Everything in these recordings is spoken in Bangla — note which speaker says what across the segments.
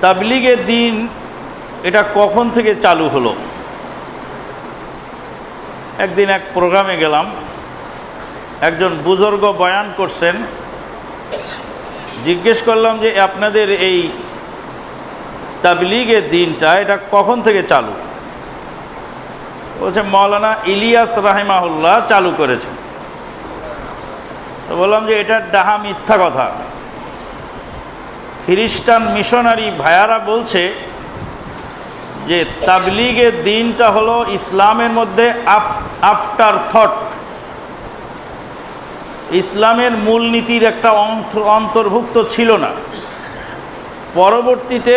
Speaker 1: তাবলীগের দিন এটা কখন থেকে চালু হলো? একদিন এক প্রোগ্রামে গেলাম, একজন বুজুর্গ বয়ান করছেন। জিজ্ঞেস করলাম যে আপনাদের এই তাবলীগের দিনটা এটা কখন থেকে চালু? বলছে মৌলানা ইলিয়াস রাহিমাহুল্লাহ চালু করেছে। তো বললাম যে এটা ডাহা মিথ্যা কথা। খ্রিস্টান মিশনারি ভাইয়ারা বলছে যে তাবলীগের দিনটা হলো ইসলামের মধ্যে আফটার থট, ইসলামের মূলনীতির একটা অন্তর্ভুক্ত ছিল না। পরবর্তীতে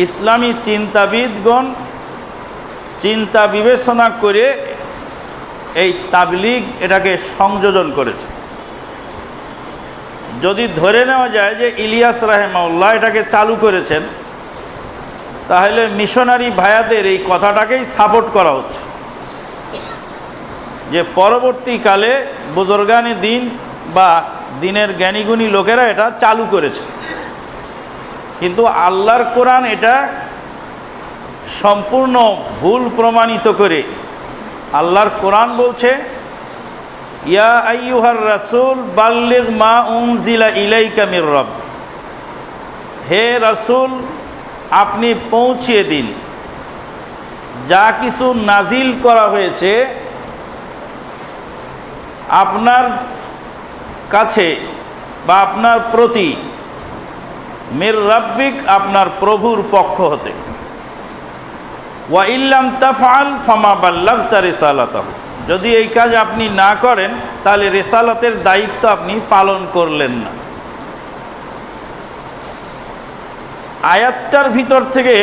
Speaker 1: ইসলামী চিন্তাবিদগণ চিন্তা বিবেচনা করে এই তাবলীগ এটাকে সংযোজন করেছে। যদি ধরে নেওয়া যায় যে ইলিয়াস রাহিমাহুল্লাহ এটাকে চালু করেছেন, তাহলে মিশনারি ভাইয়াদের এই কথাটাকেই সাপোর্ট করা হচ্ছে যে পরবর্তীকালে বুজুর্গানে দিন বা দিনের জ্ঞানীগুণী লোকেরা এটা চালু করেছে। কিন্তু আল্লাহর কোরআন এটা সম্পূর্ণ ভুল প্রমাণিত করে আল্লাহর কোরআন বলছে, ইয়া আইয়ুহার রাসূল বাল্লিগ মা উনজিলা ইলাইকা মির রাব্বিক, হে রাসূল আপনি পৌঁছিয়ে দিন যা কিছু নাজিল করা হয়েছে আপনার কাছে বা আপনার প্রতি, মির রাব্বিক আপনার প্রভুর পক্ষ হতে, ওয়া ইল্লাম তাফআল ফামা বাল্লাগতা রিসালাতাহু, যদি এই কাজ আপনি না করেন তাহলে রিসালাতের দায়িত্ব আপনি পালন করলেন না। আয়াতটার ভিতর থেকে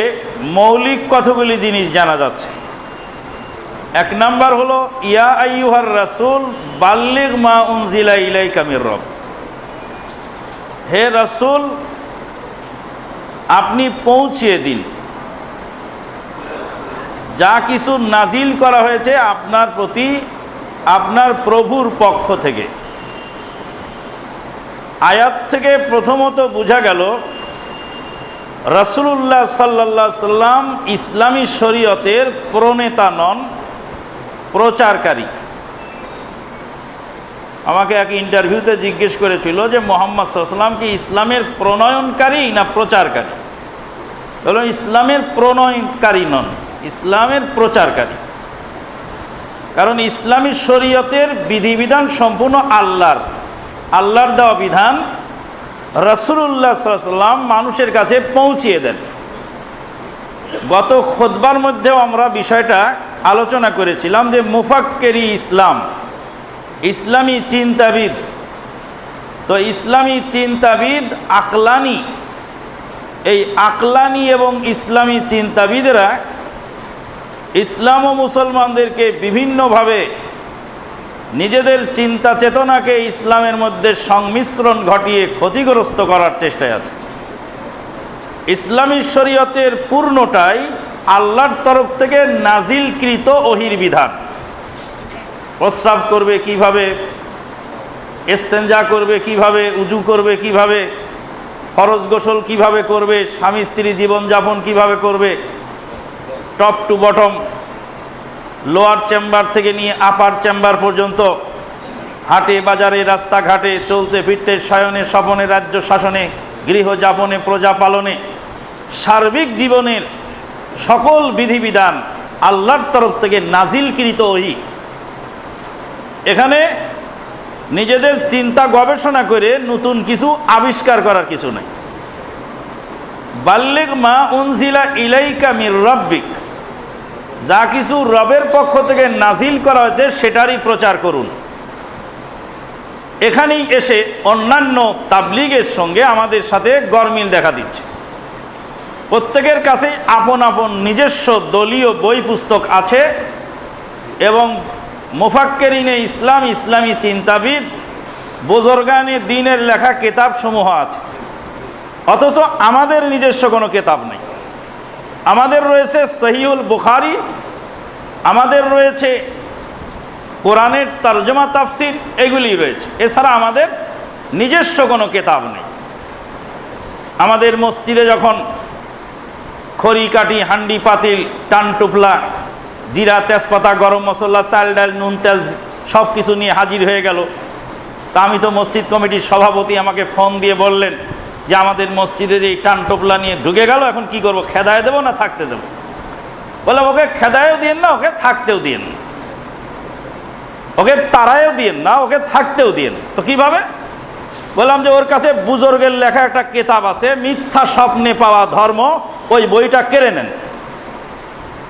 Speaker 1: মৌলিক কতগুলি জিনিস জানা যাচ্ছে। এক নাম্বার হলো ইয়া আইয়ুহার রাসূল বাল্লিগ মা উনজিলা ইলাইকা মির রাব্বিক, হে রাসূল আপনি পৌঁছিয়ে দিন যা কিছু নাজিল করা হয়েছে আপনার প্রতি আপনার প্রভুর পক্ষ থেকে। আয়াত থেকে প্রথমত বোঝা গেল রাসূলুল্লাহ সাল্লাল্লাহু আলাইহি সাল্লাম ইসলামী শরীয়তের প্রণেতা নন, প্রচারকারী। আমাকে এক ইন্টারভিউতে জিজ্ঞেস করেছিল যে মুহাম্মদ সাল্লাল্লাহু আলাইহি সাল্লাম কি ইসলামের প্রণয়নকারী না প্রচারকারী? বলল ইসলামের প্রণয়নকারী নন, ইসলামের প্রচারকারী। কারণ ইসলামী শরীয়তের বিধিবিধান সম্পূর্ণ আল্লাহর দেওয়া বিধান রাসূলুল্লাহ সাল্লাল্লাহু আলাইহি সাল্লাম মানুষের কাছে পৌঁছিয়ে দেন। গত খুতবার মধ্যেও আমরা বিষয়টা আলোচনা করেছিলাম যে মুফাক্কিরি ইসলাম, ইসলামী চিন্তাবিদ। তো ইসলামী চিন্তাবিদ আকলানি, এই আকলানি এবং ইসলামী চিন্তাবিদেরা ইসলাম ও মুসলমানদেরকে বিভিন্নভাবে নিজেদের চিন্তা চেতনাকে ইসলামের মধ্যে সংমিশ্রণ ঘটিয়ে ক্ষতিগ্রস্ত করার চেষ্টায় আছে। ইসলামী শরীয়তের পূর্ণটাই আল্লাহর তরফ থেকে নাজিলকৃত ওহীর বিধান। প্রস্রাব করবে কিভাবে, ইস্তেঞ্জা করবে কিভাবে, উজু করবে কিভাবে, ফরজ গোসল কিভাবে করবে, স্বামী স্ত্রী জীবনযাপন কিভাবে করবে, top to bottom, lower chamber থেকে নিয়ে আপার চেম্বার পর্যন্ত, হাটে বাজারে রাস্তাঘাটে চলতে ফিরতে, শয়নে স্বপনে, রাজ্য শাসনে, গৃহযাপনে, প্রজা পালনে, সার্বিক জীবনের সকল বিধিবিধান আল্লাহর তরফ থেকে নাজিলকৃত ওহী। এখানে নিজেদের চিন্তা গবেষণা করে নতুন কিছু আবিষ্কার করার কিছু নেই। বাল্লিগ মা উনজিলা ইলাইকা মির রাব্বিক, যা কিছু রবের পক্ষ থেকে নাজিল করা হয়েছে সেটারই প্রচার করুন। এখানেই এসে অন্যান্য তাবলীগের সঙ্গে আমাদের সাথে গরমিল দেখা দিচ্ছে। প্রত্যেকের কাছেই আপন আপন নিজস্ব দলীয় বই পুস্তক আছে এবং মুফাক্কিরিনে ইসলাম, ইসলামী চিন্তাবিদ, বুজুর্গানে দ্বীনের লেখা কিতাবসমূহ আছে। অথচ আমাদের নিজস্ব কোনো কিতাব নেই। আমাদের রয়েছে সহিহুল বুখারী, আমাদের রয়েছে কোরআনের তরজমা তাফসির, এগুলি রয়েছে। এছাড়া আমাদের নিজস্ব কোনো কিতাব নেই। আমাদের মসজিদে যখন খড়ি কাঠি, হান্ডি পাতিল, টান টুপলা, জিরা, তেজপাতা, গরম মশলা, চাল ডাল, নুন তেল সব কিছু নিয়ে হাজির হয়ে গেল। তা আমি তো মসজিদ কমিটির সভাপতি, আমাকে ফোন দিয়ে বললেন যে আমাদের মসজিদে যে টান টোপলা নিয়ে ঢুকে গেল, এখন কি করব, খেদায় দেবো না থাকতে দেবো? বললাম ওকে খেদায়ও দিয়েন না, ওকে থাকতেও দিয়েন না, ওকে তাড়ায়ও দিয়েন না, ওকে থাকতেও দিয়েন। তো কিভাবে? বললাম যে ওর কাছে বুজুর্গের লেখা একটা কিতাব আছে, মিথ্যা স্বপ্নে পাওয়া ধর্ম, ওই বইটা কেড়ে নেন।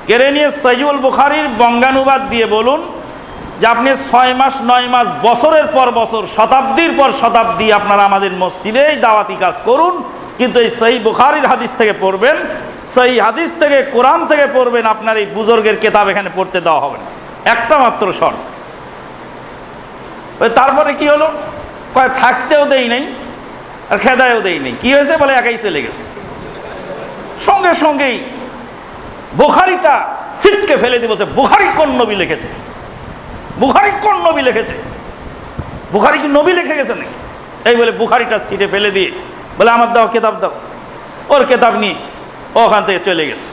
Speaker 1: কেড়ে নিয়ে সহিহুল বুখারীর বঙ্গানুবাদ দিয়ে বলুন যে আপনি 6 মাস 9 মাস বছরের পর বছর, শতাব্দীর পর শতাব্দী আপনারা আমাদের মসজিদেই দাওয়াতি কাজ করুন, কিন্তু এই সহিহ বুখারীর হাদিস থেকে পড়বেন, সহিহ হাদিস থেকে, কোরআন থেকে পড়বেন, আপনার এই বুজুর্গের কিতাব এখানে পড়তে দেওয়া হবে না, একটা মাত্র শর্ত। তারপরে কি হলো? কয় থাকতেও দেই নাই আর খেদায়ও দেই নাই। কি হয়েছে? বলে একাই চলে গেছে। সঙ্গে সঙ্গেই বুখারীটা সিটকে ফেলে দিয়ে বলছে, বুখারী কোন নবী লিখেছে? বুখারী কোন নবী লিখেছে? বুখারী কি নবী লিখে গেছে নাকি? এই বলে বুখারীটা সিটে ফেলে দিয়ে বলে আমার দাও, কেতাব দাও। ওর কেতাব নিয়ে ওখান থেকে চলে গেছে।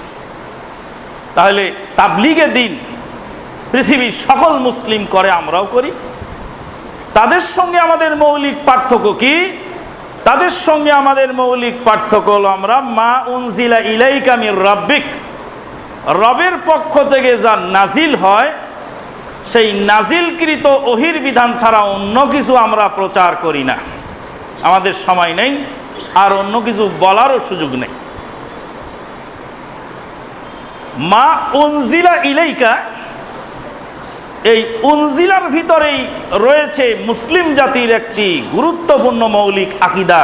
Speaker 1: তাহলে তাবলীগে দ্বীন পৃথিবীর সকল মুসলিম করে, আমরাও করি। তাদের সঙ্গে আমাদের মৌলিক পার্থক্য কি? তাদের সঙ্গে আমাদের মৌলিক পার্থক্য হলো আমরা মা উনজিলা ইলাইকা মির রাব্বিক, রবের পক্ষ থেকে যা নাজিল হয় সেই নাজিলকৃত ওহির বিধান ছাড়া অন্য কিছু আমরা প্রচার করি না। আমাদের সময় নেই, আর অন্য কিছু বলারও সুযোগ নেই। মা উনজিলা ইলাইকা, এই উনজিলার ভিতরেই রয়েছে মুসলিম জাতির একটি গুরুত্বপূর্ণ মৌলিক আকীদা।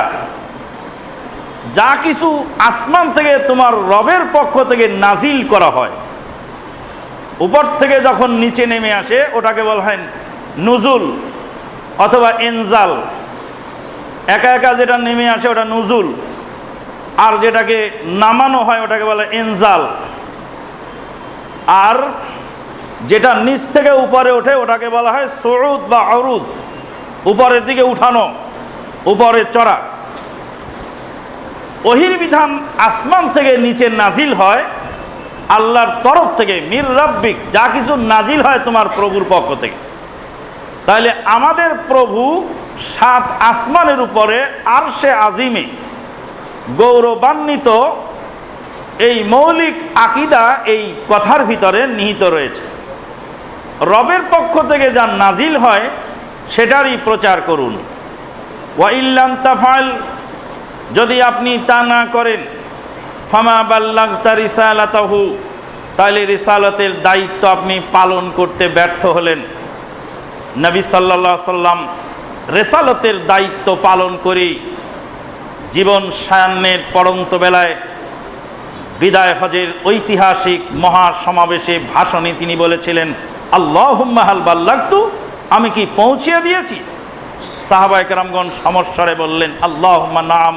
Speaker 1: যা কিছু আসমান থেকে তোমার রবের পক্ষ থেকে নাজিল করা হয়, উপর থেকে যখন নিচে নেমে আসে ওটাকে বলা হয় নুজুল অথবা ইনজাল। একা একা যেটা নেমে আসে ওটা নুজুল, আর যেটাকে নামানো হয় ওটাকে বলা ইনজাল, আর যেটা নিচ থেকে উপরে ওঠে ওটাকে বলা হয় সুউদ বা উরুজ, উপরের দিকে উঠানো, উপরে চড়া। ওহির বিধান আসমান থেকে নিচে নাজিল হয় আল্লাহর তরফ থেকে, মির রাব্বিক, যা কিছু নাজিল হয় তোমার প্রভুর পক্ষ থেকে। তাহলে আমাদের প্রভু 7 আসমানের উপরে আরশে আজিমে গৌরবান্বিত, এই মৌলিক আকীদা এই কথার ভিতরে নিহিত রয়েছে। রবের পক্ষ থেকে যা নাজিল হয় সেটারই প্রচার করুন। ওয়া ইল্লাম তাফআল, যদি আপনি তা না করেন, ফামা বাল্লাগতা রিসালাতাহু, তাহলে রিসালাতের দায়িত্ব আপনি পালন করতে ব্যর্থ হলেন। নবী সাল্লাল্লাহু আলাইহি সাল্লাম রিসালাতের দায়িত্ব পালন করেই জীবন সায়ান্নের পড়ন্ত বেলায় বিদায় হজের ঐতিহাসিক মহাসমাবেশে ভাষণে তিনি বলেছিলেন, আল্লাহুম্মা হাল বাল্লাগতু, আমি কি পৌঁছিয়ে দিয়েছি? সাহাবায়ে কেরামগণ সমস্বরে বললেন, আল্লাহুম্মা নাম,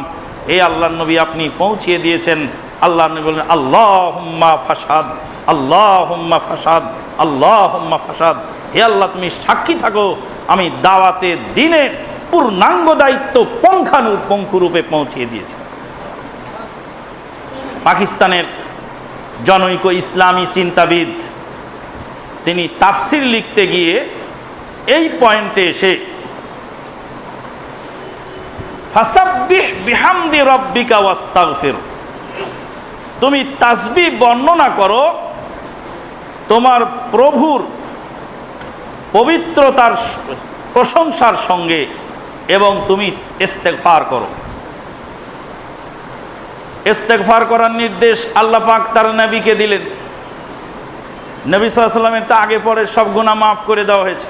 Speaker 1: হে আল্লাহর নবী আপনি পৌঁছিয়ে দিয়েছেন। আল্লাহর নবী বললেন, আল্লাহুম্মা ফাসাদ, আল্লাহুম্মা ফাসাদ, আল্লাহুম্মা ফাসাদ, হে আল্লাহ তুমি সাক্ষী থাকো, আমি দাওয়াতে দ্বীনের পূর্ণাঙ্গ দায়িত্ব পুঙ্খানুপুঙ্খরূপে পৌঁছিয়ে দিয়েছি। পাকিস্তানের জনৈক ইসলামী চিন্তাবিদ তিনি তাফসির লিখতে গিয়ে এই পয়েন্টে এসে ফাসাব্বিহ বিহামদি রাব্বিকা ওয়াস্তাগফির, তুমি তাসবিহ বর্ণনা করো তোমার প্রভুর পবিত্রতার প্রশংসার সঙ্গে, এবং তুমি ইস্তেগফার করো। ইস্তেগফার করার নির্দেশ আল্লাহ পাক তার নবীকে দিলেন। নবী সাল্লাল্লাহু আলাইহি ওয়াসাল্লামের তা আগে পরে সব গুনাহ মাফ করে দেওয়া হয়েছে।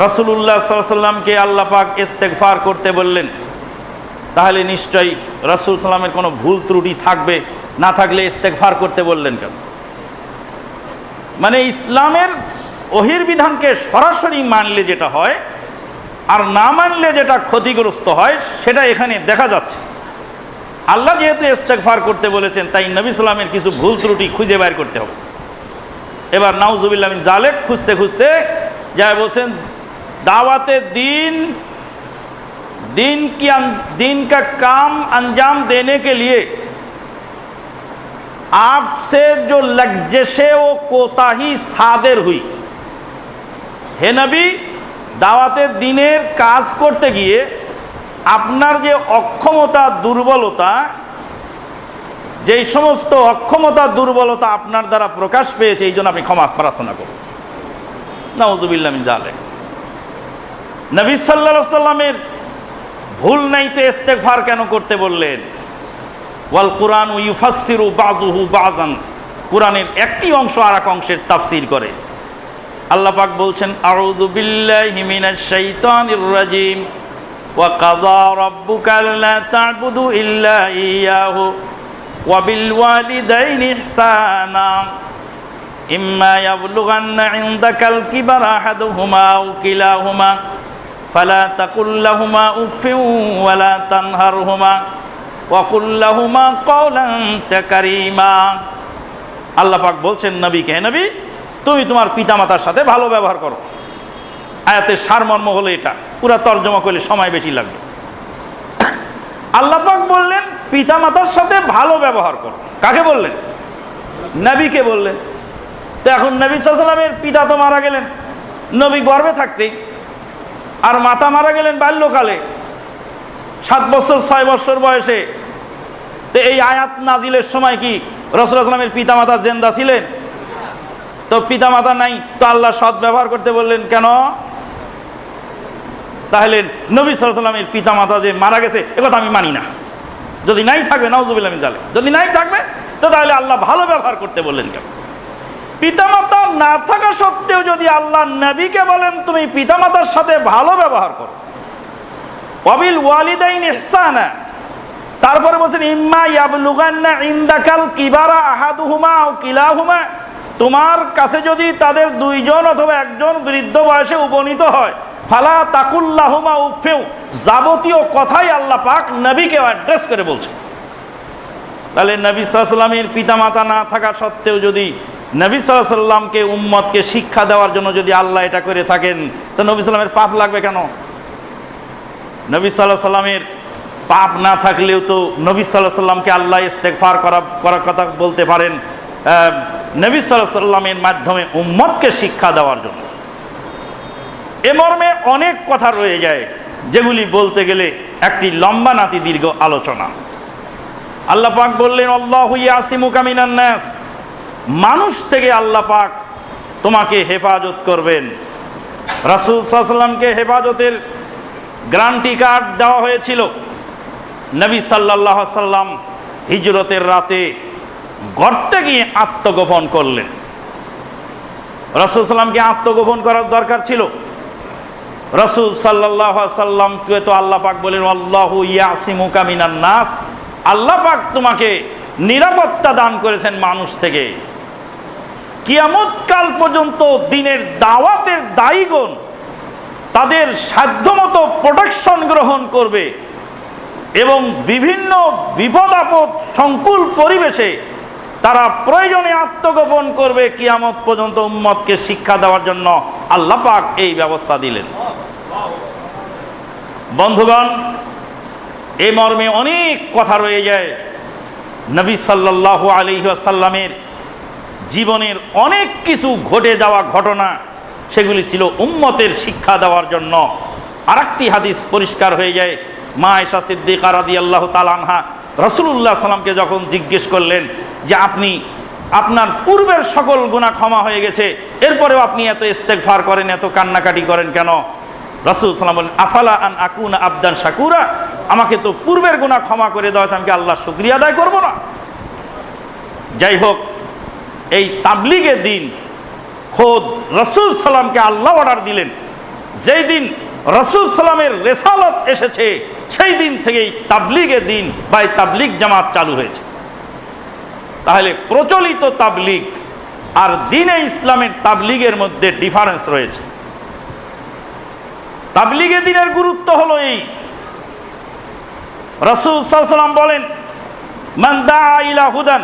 Speaker 1: রাসূলুল্লাহ সাল্লাল্লাহু আলাইহি ওয়াসাল্লামকে আল্লাহ পাক ইস্তেগফার করতে বললেন, তাহলে নিশ্চয়ই রাসূল সাল্লামের কোনো ভুল ত্রুটি থাকবে, না থাকলে ইস্তেগফার করতে বললেন কেন? মানে ইসলামের ওহির বিধানকে সরাসরি মানলে যেটা হয় আর না মানলে যেটা ক্ষতিগ্রস্ত হয় সেটা এখানে দেখা যাচ্ছে। আল্লাহ যেহেতু ইস্তেগফার করতে বলেছেন, তাই নবী সাল্লামের কিছু ভুল ত্রুটি খুঁজে বের করতে হবে। এবার নাউজুবিল্লাহ মিন জালিক খুঁজতে খুঁজতে যা বলছেন, दावत दीन का काम अंजाम देने के लिए आपसे जो लग्जशे व कोताही सादेर हुई। हे नबी, দাওয়াতের দিনের কাজ করতে গিয়ে আপনার যে অক্ষমতা দুর্বলতা, যেই সমস্ত অক্ষমতা দুর্বলতা আপনার দ্বারা প্রকাশ পেয়েছে, এই জন্য আপনি ক্ষমা প্রার্থনা করুন। নাউযুবিল্লাহ মিন যালিক। নবী সাল্লাল্লাহু আলাইহি সাল্লামের ভুল নাইতে ইস্তেগফার কেন করতে বললেন? ওয়াল কুরআন ইউফাসসিরু বাযুহু বাযান, কুরআনের একটি অংশ আর এক অংশের তাফসীর করে। আল্লাহ পাক বলছেন, আউযু বিল্লাহি মিনাশ শাইতানির রাজিম, ওয়া কাযা রাব্বুকা আল্লা তা'বুদু ইল্লা ইয়াহু ওয়া বিল ওয়ালিদাইনি ইহসানা ইম্মা ইয়াবলুগান্না ইনদাকাল কিবারা আহাদুহুমা আও কিলাহুমা ফালা তাকুল লাহুমা উফফিন ওয়া লা তানহারহুমা ওয়া কুল লাহুমা কাওলান কারীমা। আল্লাহ পাক বলছেন নবীকে, হে নবী, তুমি তোমার পিতামাতার সাথে ভালো ব্যবহার করো। আয়াতের সারমর্ম হলো এটা, পুরা তর্জমা করলে সময় বেশি লাগবে। আল্লাহ পাক বললেন পিতামাতার সাথে ভালো ব্যবহার করো। কাকে বললেন? নবীকে বললেন। তো এখন নবী সাল্লাল্লাহু আলাইহি ওয়াসাল্লামের পিতা তো মারা গেলেন নবী গর্ভে থাকতেই, আর মাতা মারা গেলেন বাল্যকালে 7 বছর 6 বছর বয়সে। তো এই আয়াত নাজিলের সময় কি রাসূলুল্লাহ সাল্লাল্লাহু আলাইহি ওয়াসাল্লামের পিতামাতা জিন্দা ছিলেন? তো পিতামাতা নাই, তো আল্লাহ সৎ ব্যবহার করতে বললেন কেন? তাহলে নবী সাল্লাল্লাহু আলাইহি ওয়াসাল্লামের পিতামাতা যে মারা গেছে একথা আমি মানি না। যদি নাই থাকবে, নাউযুবিল্লাহ মিন যালিক, যদি নাই থাকবে তো তাহলে আল্লাহ ভালো ব্যবহার করতে বললেন কেন? পিতামাতা না থাকা সত্ত্বেও যদি আল্লাহ নবীকে বলেন তুমি পিতামাতার সাথে ভালো ব্যবহার করো, ওয়াবিল ওয়ালিদাইনি ইহসানা, তারপরে বলছেন ইম্মা ইয়াবলুগান্না ইনদাকাল কিবারা আহাদুহুমা আও কিলাহুমা, তোমার কাছে যদি তাদের দুইজন অথবা একজন বৃদ্ধ বয়সে উপনীত হয়, ফালা তাকুল্লাহুমা উফফিউ, যাবতীয় কথাই আল্লাহ পাক নবীকে অ্যাড্রেস করে বলছে। তাহলে নবী সাল্লাল্লাহু আলাইহি ওয়াসাল্লামের পিতামাতা না থাকা সত্ত্বেও যদি নবী সাল্লাল্লাহু আলাইহি ওয়াসাল্লামকে উম্মতকে শিক্ষা দেওয়ার জন্য যদি আল্লাহ এটা করে থাকেন, তো নবী সাল্লাল্লাহু আলাইহি ওয়াসাল্লামের পাপ লাগবে কেন? নবী সাল্লাল্লাহু আলাইহি ওয়াসাল্লামের পাপ না থাকলেও তো নবী সাল্লাল্লাহু আলাইহি ওয়াসাল্লামকে আল্লাহ ইস্তেগফার করার কথা বলতে পারেন নবী সাল্লাল্লাহু আলাইহি ওয়াসাল্লামের মাধ্যমে উম্মতকে শিক্ষা দেওয়ার জন্য। এ মর্মে অনেক কথা রয়ে যায়, যেগুলি বলতে গেলে একটি লম্বা নাতি দীর্ঘ আলোচনা। আল্লাহ পাক বললেন, আল্লাহু ইয়াসিমুকা মিনান নাস, মানুষ থেকে আল্লাহ পাক তোমাকে হেফাজত করবেন। রাসূল সাল্লাল্লাহু আলাইহি ওয়াসাল্লামকে হেফাজতের গ্যারান্টি কার্ড দেওয়া হয়েছিল। নবী সাল্লাল্লাহু আলাইহি ওয়াসাল্লাম হিজরতের রাতে গর্তে গিয়ে আত্মগোপন করলেন। রাসূল সাল্লাল্লাহু আলাইহি ওয়াসাল্লামকে আত্মগোপন করার দরকার ছিল। রাসূল সাল্লাল্লাহু আলাইহি ওয়াসাল্লামকে তো আল্লাহ পাক বলেন, আল্লাহু ইয়াসিমুকা মিনান নাস, আল্লাহ পাক তোমাকে নিরাপত্তা দান করেছেন মানুষ থেকে। কিয়ামত কাল পর্যন্ত দিনের দাওয়াতের দায়ীগণ তাদের সাধ্যমতো প্রোটেকশন গ্রহণ করবে এবং বিভিন্ন বিপদ আপদ সংকুল পরিবেশে তারা প্রয়োজনে আত্মগোপন করবে কিয়ামত পর্যন্ত উম্মতকে শিক্ষা দেওয়ার জন্য আল্লাহ পাক এই ব্যবস্থা দিলেন। বন্ধুগণ, এই মর্মে অনেক কথা রয়ে যায়। নবী সাল্লাল্লাহু আলাইহি ওয়াসাল্লামের জীবনের অনেক কিছু ঘটে যাওয়া ঘটনা, সেগুলি ছিল উম্মতের শিক্ষা দেওয়ার জন্য। আরেকটি হাদিস পরিষ্কার হয়ে যায়। মা আয়েশা সিদ্দিকা রাদিয়াল্লাহু তাআলা আনহা রাসূলুল্লাহ সাল্লামকে যখন জিজ্ঞেস করলেন যে আপনি আপনার পূর্বের সকল গুনাহ ক্ষমা হয়ে গেছে, এরপরেও আপনি এত ইস্তেগফার করেন, এত কান্নাকাটি করেন কেন? রাসূল সাল্লাল্লাহু আলাইহি ওয়াসাল্লাম বলেন, আফালা আন আকুনা আবদান শাকুরা, আমাকে তো পূর্বের গুনাহ ক্ষমা করে দেওয়া হয়েছে, আমি কি আল্লাহর শুকরিয়া আদায় করব না? যাই হোক, এই তাবলীগের দিন খোদ রাসূল সাল্লামকে আল্লাহ অর্ডার দিলেন। যেই দিন রাসূল সাল্লামের রিসালাত এসেছে সেই দিন থেকেই তাবলীগের দিন বা তাবলীগ জামাত চালু হয়েছে। তাহলে প্রচলিত তাবলীগ আর দ্বীনে ইসলামের তাবলীগের মধ্যে ডিফারেন্স রয়েছে। তাবলীগে দ্বীনের গুরুত্ব হলো এই, রাসূল সাল্লাল্লাহু আলাইহি ওয়াসাল্লাম বলেন, মান দাআ ইলা হুদান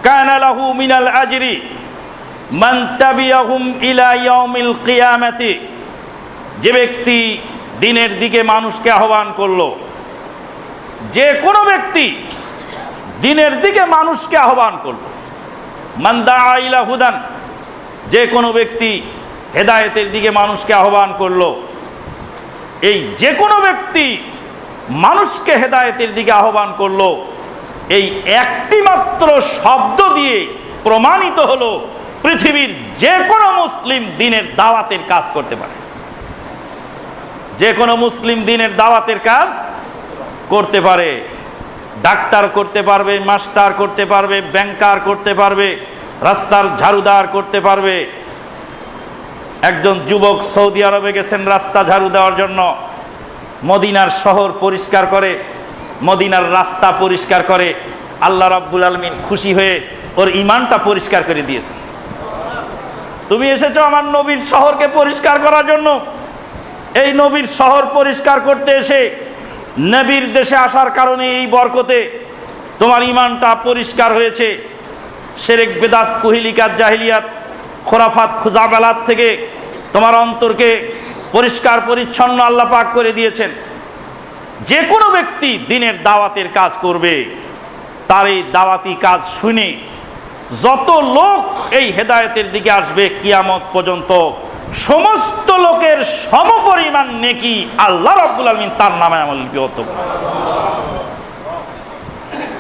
Speaker 1: কানা লাহু মিনাল আজরি মান তাবিআহুম ইলা ইয়াউমিল কিয়ামাতি, যে ব্যক্তি দ্বীনের দিকে মানুষকে আহ্বান করলো, যে কোনো ব্যক্তি দ্বীনের দিকে মানুষকে আহ্বান করলো। মান দাআ ইলা হুদান, যে কোনো ব্যক্তি হেদায়েতের দিকে মানুষকে আহ্বান করলো। এই যে কোনো ব্যক্তি মানুষকে হেদায়েতের দিকে আহ্বান করলো, এই একটি মাত্র শব্দ দিয়ে প্রমাণিত হলো পৃথিবীর যে কোনো মুসলিম দ্বীনের দাওয়াতের কাজ করতে পারে। যে কোনো মুসলিম দ্বীনের দাওয়াতের কাজ করতে পারে। ডাক্তার করতে পারবে, মাস্টার করতে পারবে, ব্যাংকার করতে পারবে, রাস্তার ঝাড়ুদার করতে পারবে। একজন যুবক সৌদি আরবে গেছেন রাস্তা ঝাড়ু দেওয়ার জন্য, মদিনার শহর পরিষ্কার করে, মদিনার রাস্তা পরিষ্কার করে। আল্লাহ রাব্বুল আলামিন খুশি হয়ে ওর ঈমানটা পরিষ্কার করে দিয়েছেন। তুমি এসেছো আমার নবীর শহরকে পরিষ্কার করার জন্য। এই নবীর শহর পরিষ্কার করতে এসে নবীর দেশে আসার কারণে এই বরকতে তোমার ঈমানটা পরিষ্কার হয়েছে। শিরক বিদআত কুহিলিকাত জাহিলিয়াত খোরাফাত খুজাবালাত থেকে তোমার অন্তরকে পরিষ্কার পরিচ্ছন্ন আল্লাহ পাক করে দিয়েছেন। যে কোনো ব্যক্তি দ্বীনের দাওয়াতের কাজ করবে, তার এই দাওয়াতি কাজ শুনে যত লোক এই হেদায়েতের দিকে আসবে কিয়ামত পর্যন্ত সমস্ত লোকের সমপরিমাণ নেকি আল্লাহ রাব্বুল আলামিন তার নামে আমল লিপিবদ্ধ করবেন।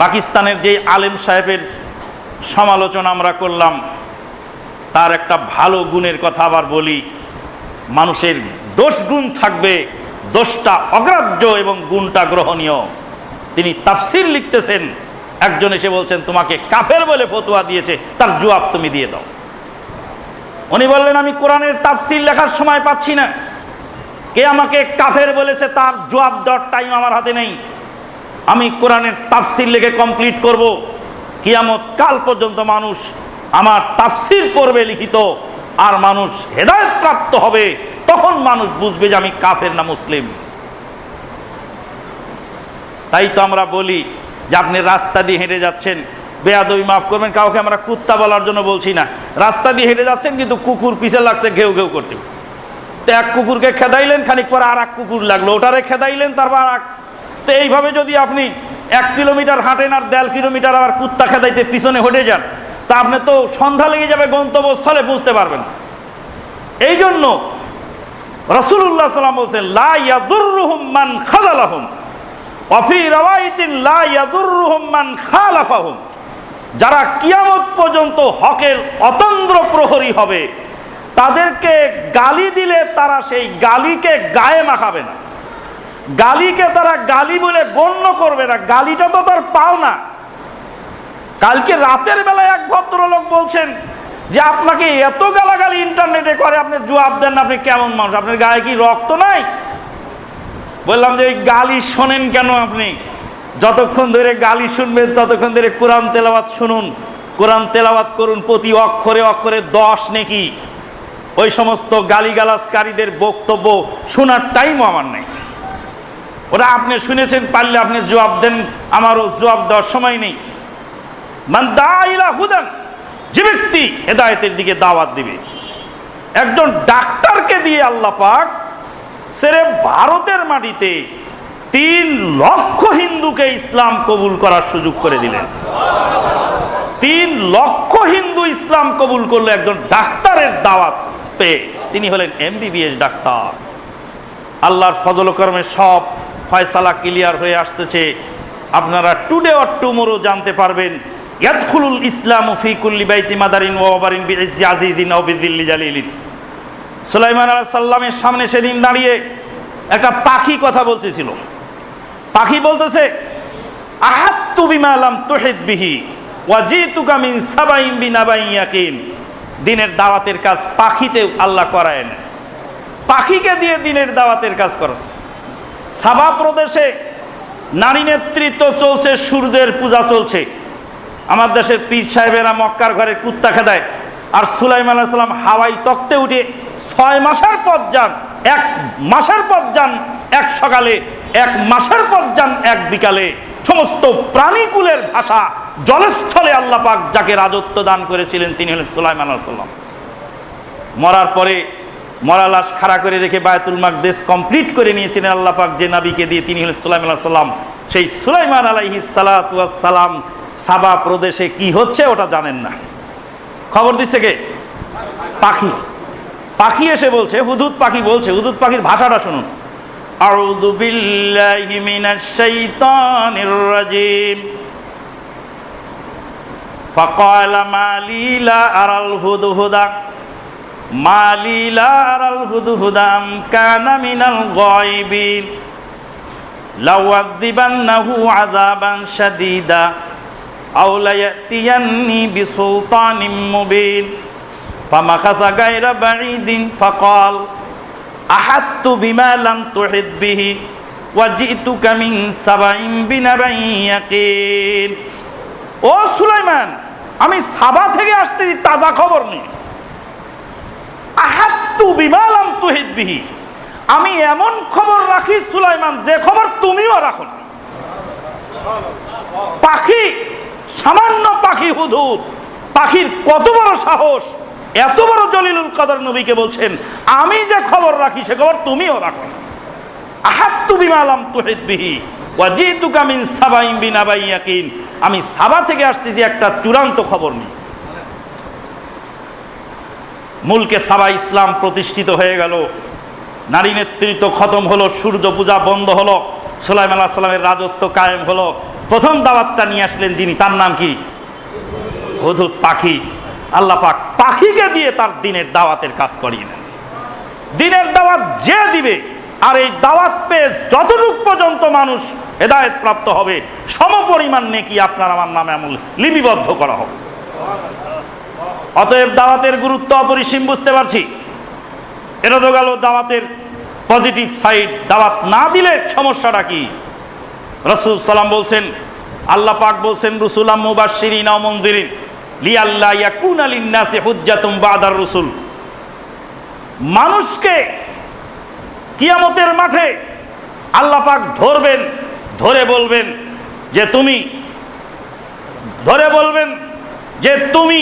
Speaker 1: পাকিস্তানের যে আলেম সাহেবের সমালোচনা আমরা করলাম, তার একটা ভালো গুণের কথা আবার বলি। মানুষের দোষ গুণ থাকবে, দোষটা অগ্রাহ্য এবং গুণটা গ্রহণীয়। তিনি তাফসীর লিখতেছেন, একজন এসে বলছেন তোমাকে কাফের বলে ফতোয়া দিয়েছে, তার জবাব তুমি দিয়ে দাও। উনি বললেন আমি কোরআনের তাফসীর লেখার সময় পাচ্ছি না, কে আমাকে কাফের বলেছে তার জবাব দেওয়ার টাইম আমার হাতে নেই। আমি কোরআনের তাফসীর লিখে কমপ্লিট করব, কিয়ামত কাল পর্যন্ত মানুষ আমার তাফসীর পড়বে লিখিত, আর মানুষ হেদায়েত প্রাপ্ত হবে। তখন মানুষ বুঝবে যে আমি কাফের না মুসলিম। তাই তো আমরা বলি যে আপনি রাস্তা দিয়ে হেঁটে যাচ্ছেন, বেয়াদবি মাফ করবেন, কাউকে আমরা কুত্তা বলার জন্য বলছি না। রাস্তা দিয়ে হেঁটে যাচ্ছেন কিন্তু কুকুর পিছে লাগছে ঘেউ ঘেউ করতে, তো এক কুকুরকে খেদাইলেন, খানিক পরে আর এক কুকুর লাগলো, ওটারে খেদাইলেন, তারপর আর। তো এইভাবে যদি আপনি 1 কিলোমিটার হাঁটেন আর 1.5 কিলোমিটার আবার কুত্তা খেদাইতে পিছনে হেঁটে যান, তা আপনি তো সন্ধ্যা লেগে যাবে, গন্তব্যস্থলে পৌঁছতে পারবেন না। এই জন্য রাসূলুল্লাহ সাল্লাল্লাহু আলাইহি ওয়াসাল্লাম বলছেন লা ইয়াদুররুহুম মান খাযালাহুম ওয়া ফি রাওয়ায়াতিন লা ইয়াদুররুহুম মান খালাফাহুম। যারা কিয়ামত পর্যন্ত হকের অতন্দ্র প্রহরী হবে, তাদেরকে গালি দিলে তারা সেই গালিকে গায়ে মাখাবে না, গালিকে তারা গালি বলে গণ্য করবে না, গালিটা তো তার পাও না। কালকে রাতের বেলায় এক ভদ্রলোক বলছেন যে আপনাকে এত গালাগালি ইন্টারনেটে করে, আপনি জবাব দেন না, আপনি কেমন মানুষ, আপনার গায়ে কি রক্ত নাই? বললাম যে ওই গালি শোনেন কেন আপনি? যতক্ষণ ধরে গালি শুনবেন ততক্ষণ ধরে কোরআন তেলাওয়াত শুনুন, কোরআন তেলাওয়াত করুন, প্রতি অক্ষরে অক্ষরে 10 নেকি। ওই সমস্ত গালিগালাজকারীদের বক্তব্য শোনার টাইমও আমার নেই। ওরা আপনি শুনেছেন, পারলে আপনি জবাব দেন, আমারও জবাব দেওয়ার সময় নেই। মান দাআ ইলা হুদান, যে ব্যক্তি হেদায়েতের দিকে দাওয়াত দিবে। একজন ডাক্তারকে দিয়ে আল্লাহ পাক সেরে ভারতের মাটিতে 3 লক্ষ হিন্দুকে ইসলাম কবুল করার সুযোগ করে দিলেন। 3 লক্ষ হিন্দু ইসলাম কবুল করলো একজন ডাক্তারের দাওয়াত পেয়ে। তিনি হলেন MBBS ডাক্তার। আল্লাহর ফজল ও করমে সব ফয়সালা ক্লিয়ার হয়ে আসতেছে। আপনারা টুডে অর টুমোরো জানতে পারবেন ইয়াদখুলুল ইসলামু ফি কুল্লি বাইতি মাদারিন ওয়া ওয়াবারিন বিইজ্জি আজিজিন ওয়া বিযিল্লি জালিলিন। সুলাইমান আলাইহিস সালামের সামনে সেদিন দাঁড়িয়ে একটা পাখি কথা বলতেছিল। পাখি বলতেছে আহাত্তু বিমা লাম তুহিত বিহি ওয়া জিতুকা মিন সাবাইন বিনাবাইন ইয়াকিন। দ্বীনের দাওয়াতের কাজ পাখিতেও আল্লাহ করায় না, পাখিকে দিয়ে দ্বীনের দাওয়াতের কাজ করেছে। সাবা প্রদেশে নারী নেতৃত্ব চলছে, সূর্যের পূজা চলছে। আমার দেশের পীর সাহেবেরা মক্কার ঘরে কুত্তা খেদায়, আর সুলাইমান আলাইহিস সালাম হাওয়াই তক্তে উঠে 6 মাসের পথ যান, 1 মাসের পথ যান 1 সকালে, 1 মাসের পথ যান 1 বিকালে। সমস্ত প্রাণীকুলের ভাষা জলস্থলে আল্লাহ পাক যাকে রাজত্ব দান করেছিলেন তিনি হলেন সুলাইমান আলাইহিস সালাম। মরার পরে মরা লাশ খাড়া করে রেখে বায়তুল মাকদিস কমপ্লিট করে নিয়েছিলেন আল্লাহ পাক যে নবীকে দিয়ে, তিনি হলেন সুলাইমান আলাইহিস সালাম। সেই সুলাইমান আলাইহিস সালাতু ওয়াস সালাম সাবা প্রদেশে কি হচ্ছে ওটা জানেন না। খবর দিচ্ছে কে? পাখি। পাখি এসে বলছে, হুদহুদ পাখি বলছে, হুদহুদ পাখির ভাষাটা শুনুন। আউযু বিল্লাহি মিনাশ শাইতানির রাজিম ফাকালা মা লি লা আরাল হুদহুদা মা লি লা আরাল হুদহুদা আম কানা মিনাল গায়বিন লাউযাযিবান্নাহু আযাবান শাদীদা আও লায়াতিয়ান্নি বিসুলতানিম মুবিন ফামাখাযা গায়রা বাঈদিন ফাকাল আহাত্তু বিমা লাম তুহিত বিহি ওয়া জিতুকা মিন সাবাইন বিনাবাইন ইয়াকিন। ও সুলাইমান, আমি সাবা থেকে আসতেছি তাজা খবর নিয়ে। আহাত্তু বিমা লাম তুহিত বিহি, আমি এমন খবর রাখি সুলাইমান যে খবর তুমিও রাখো না। পাখি, সামান্য পাখি হুদহুদ, পাখির কত বড় সাহস, এত বড় জলিলুল কদর নবীকে বলছেন আমি যে খবর রাখি সে খবর তুমিও রাখো না। আহাত্তু বিমা লাম তুহিত বিহি ওয়া জিতুকা মিন সাবাইন বিনাবাইন ইয়াকিন, আমি সাবা থেকে আসতেছি একটা চূড়ান্ত খবর নিয়ে। মুলকে সাবা ইসলাম প্রতিষ্ঠিত হয়ে গেল, নারী নেতৃত্ব খতম হলো, সূর্য পূজা বন্ধ হলো, সুলাইমান আলাইহিস সালামের রাজত্ব কায়েম হলো। প্রথম দাওয়াতটা নিয়ে আসলেন যিনি, তার নাম কি? হুদহুদ পাখি। আল্লাহ পাক পাখিকে দিয়ে তার দিনের দাওয়াতের কাজ করিয়ে নেন। দিনের দাওয়াত যে দিবে, আর এই দাওয়াত পেয়ে যতটুক পর্যন্ত মানুষ হেদায়েত প্রাপ্ত হবে সমপরিমাণ নেকি আপনার আমার নামে আমল লিপিবদ্ধ করা হবে। অতএব দাওয়াতের গুরুত্ব অপরিসীম বুঝতে পারছি। এটা তো গেল দাওয়াতের পজিটিভ সাইড। দাওয়াত না দিলে সমস্যাটা কি? রাসূল সাল্লাম বলছেন, আল্লাহ পাক বলছেন রুসুলাম মুবাশশিরিন ওয়া মুনযিরিন লিআল্লা ইয়াকুনা লিন-নাসি হুজ্জাতুম বা'দার রুসুল। মানুষকে কিয়ামতের মাঠে আল্লাহ পাক ধরবেন, ধরে বলবেন যে তুমি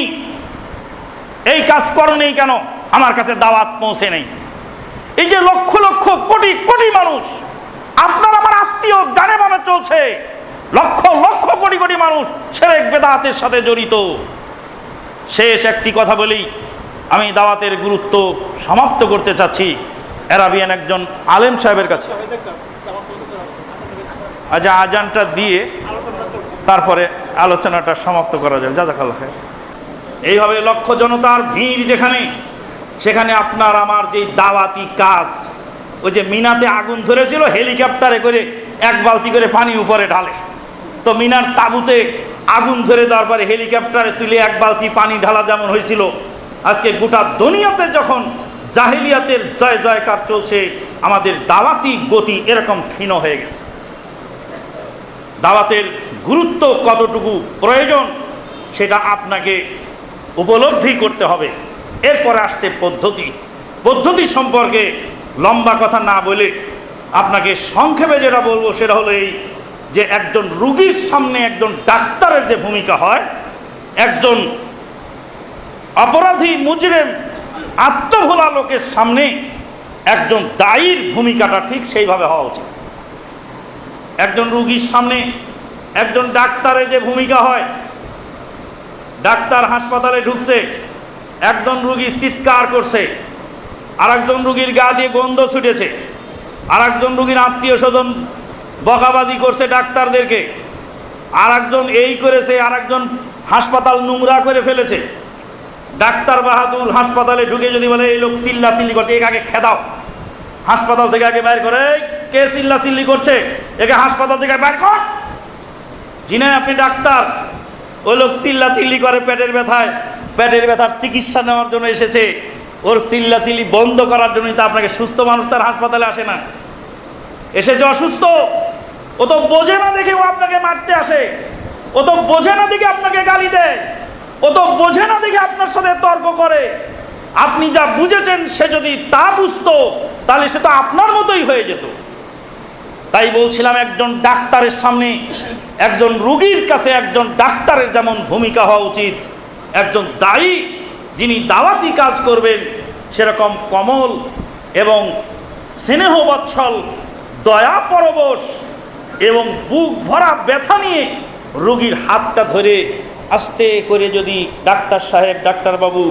Speaker 1: এই কাজ করোনি কেন, আমার কাছে দাওয়াত পৌঁছে নেই। এই যে লক্ষ লক্ষ কোটি কোটি মানুষ আপনার আমার আত্মীয় ডানে বামে চলছে, লক্ষ লক্ষ কোটি কোটি মানুষ শিরক বিদআতের সাথে জড়িত। শেষ একটি কথা বলি, আমি দাওয়াতের গুরুত্ব সমাপ্ত করতে চাচ্ছি এরাবিয়ান একজন আলেম সাহেবের কাছে। আচ্ছা, আজানটা দিয়ে তারপরে আলোচনাটা সমাপ্ত করা যাবে। জাযাকাল্লাহ খাইর। এইভাবে লক্ষ জনতার ভিড় যেখানে, সেখানে আপনার আমার যে দাওয়াতি কাজ, ওই যে মিনাতে আগুন ধরেছিল, হেলিকপ্টারে করে এক বালতি করে পানি উপরে ঢালে, তো মিনার তাঁবুতে আগুন ধরে দেওয়ার পরে হেলিকপ্টারে তুলে এক বালতি পানি ঢালা যেমন হয়েছিল, আজকে গোটা দুনিয়াতে যখন জাহিলিয়াতের জয় জয়কার চলছে, আমাদের দাওয়াতি গতি এরকম ক্ষীণ হয়ে গেছে। দাওয়াতের গুরুত্ব কতটুকু প্রয়োজন সেটা আপনাকে উপলব্ধি করতে হবে। এরপরে আসছে পদ্ধতি সম্পর্কে লম্বা কথা না বলে আপনাকে সংক্ষেপে যেটা বলবো সেটা হলো এই, যে একজন রোগীর সামনে একজন ডাক্তারের যে ভূমিকা হয়, একজন অপরাধী মুজরিম আত্মভোলা লোকের সামনে একজন দায়ীর ভূমিকাটা ঠিক সেইভাবে হওয়া উচিত। একজন রোগীর সামনে একজন ডাক্তারের যে ভূমিকা হয়, ডাক্তার হাসপাতালে ঢুকছে, একজন রোগী চিৎকার করছে, আর একজন রোগীর গা দিয়ে গন্ধ ছুটেছে, আর একজন রোগীর আত্মীয় স্বজন বকাবাদি করছে ডাক্তারদেরকে, আর একজন এই করেছে, আর একজন হাসপাতাল নোংরা করে ফেলেছে। ডাক্তার বাহাদুর হাসপাতালে ঢুকে যদি বলে এই লোক চিল্লাচিল্লি করছে, একে আগে খেদাও, হাসপাতাল থেকে আগে বাইর করে। কে চিল্লাচিল্লি করছে, একে হাসপাতাল থেকে বাইর কর। যিনি আপনি ডাক্তার, ওই লোক চিল্লাচিল্লি করে পেটের ব্যথার চিকিৎসা নেওয়ার জন্য এসেছে, ওর চিল্লাচিল্লি বন্ধ করার জন্যই তো আপনাকে, সুস্থ মানুষ তার হাসপাতালে আসে না, এসেছে অসুস্থ। ও তো বোঝে না দেখে ও আপনাকে মারতে আসে, ও তো বোঝে না দেখে আপনাকে গালি দেয়, ও তো বোঝে না দেখে আপনার সাথে তর্ক করে। আপনি যা বুঝেছেন সে যদি তা বুঝতো তাহলে সে তো আপনার মতোই হয়ে যেত। তাই বলছিলাম, একজন ডাক্তারের সামনে একজন রোগীর কাছে একজন ডাক্তারের যেমন ভূমিকা হওয়া উচিত, একজন দায়ী যিনি দাওয়াতি কাজ করবেন সেরকম কমল এবং স্নেহবৎসল, দয়া পরবশ এবং বুক ভরা ব্যথা নিয়ে রোগীর হাতটা ধরে আস্তে করে যদি ডাক্তার সাহেব, ডাক্তারবাবু,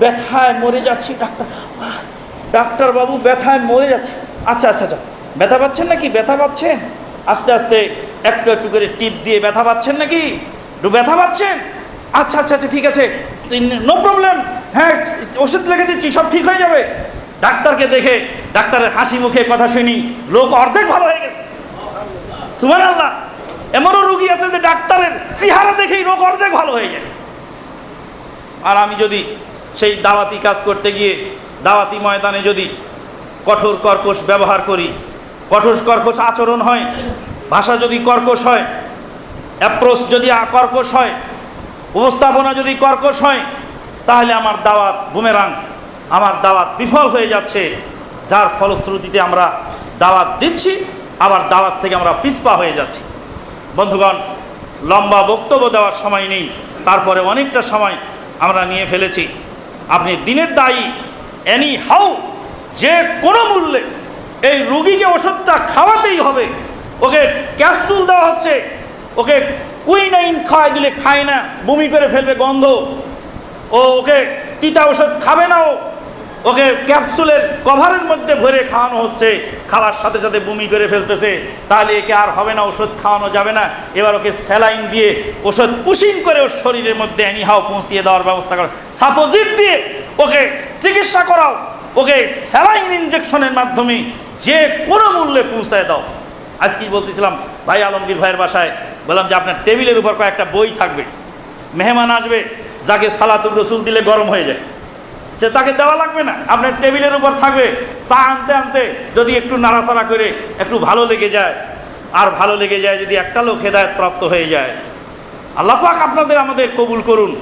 Speaker 1: ব্যথায় মরে যাচ্ছি ডাক্তারবাবু, ব্যথায় মরে যাচ্ছে, আচ্ছা আচ্ছা আচ্ছা, ব্যথা পাচ্ছেন নাকি, ব্যথা পাচ্ছেন, আস্তে আস্তে একটু একটু করে টিপ দিয়ে ব্যথা পাচ্ছেন নাকি, একটু ব্যথা পাচ্ছেন, আচ্ছা আচ্ছা আচ্ছা ঠিক আছে, নো প্রবলেম, হ্যাঁ ওষুধ লিখে দিচ্ছি, সব ঠিক হয়ে যাবে। ডাক্তারকে দেখে, ডাক্তারের হাসি মুখে কথা শুনি লোক অর্ধেক ভালো হয়ে গেছে। সুবহানাল্লাহ। এমনও রোগী আছে যে ডাক্তারের চেহারা দেখেই রোগ অর্ধেক ভালো হয়ে যায়। আর আমি যদি সেই দাওয়াতি কাজ করতে গিয়ে দাওয়াতি ময়দানে যদি কঠোর কর্কশ ব্যবহার করি, কঠোর কর্কশ আচরণ হয়, ভাষা যদি কর্কশ হয়, অ্যাপ্রোচ যদি কর্কশ হয়, উপস্থাপনা যদি কর্কশ হয়, তাহলে আমার দাওয়াত বুমেরাং, আমার দাওয়াত বিফল হয়ে যাচ্ছে। যার ফলশ্রুতিতে আমরা দাওয়াত দিচ্ছি, আবার দাওয়াত থেকে আমরা পিছপা হয়ে যাচ্ছি। বন্ধুগণ, লম্বা বক্তব্য দেওয়ার সময় নেই, তারপরে অনেকটা সময় আমরা নিয়ে ফেলেছি। আপনি দিনের দায়ী, এনি হাউ, যে কোনো মূল্যে এই রুগীকে ওষুধটা খাওয়াতেই হবে। ওকে ক্যাপসুল দেওয়া হচ্ছে, ওকে কুইনাইন খাওয়াই দিলে খায় না, বমি করে ফেলবে, গন্ধ, ওকে তিতা ওষুধ খাবে না, ওকে ক্যাপসুলের কভারের মধ্যে ভরে খাওয়ানো হচ্ছে, খাওয়ার সাথে সাথে বমি করে ফেলতেছে, তাহলে একে আর হবে না, ওষুধ খাওয়ানো যাবে না। এবার ওকে স্যালাইন দিয়ে ওষুধ পুশিং করে ওর শরীরের মধ্যে এনিহাও পৌঁছিয়ে দেওয়ার ব্যবস্থা করো, সাপোজিট দিয়ে ওকে চিকিৎসা করাও, ওকে স্যালাইন ইঞ্জেকশনের মাধ্যমে যে কোনো মূল্যে পৌঁছায় দাও। আজকেই বলতেছিলাম ভাই আলমগীর ভাইয়ের বাসায়, বললাম যে আপনার টেবিলের উপর কয়েকটা বই থাকবে, মেহমান আসবে যাকে সালাতুর রসুল দিলে গরম হয়ে যায়, সে তাকে দেওয়া লাগবে না, আপনার টেবিলের উপর থাকবে। চা আনতে আনতে যদি একটু নাড়াচাড়া করে একটু ভালো লেগে যায়, আর ভালো লেগে যায় যদি একটা লোক হেদায়েত প্রাপ্ত হয়ে যায়। আল্লাহ পাক আপনাদের আমাদের কবুল করুন।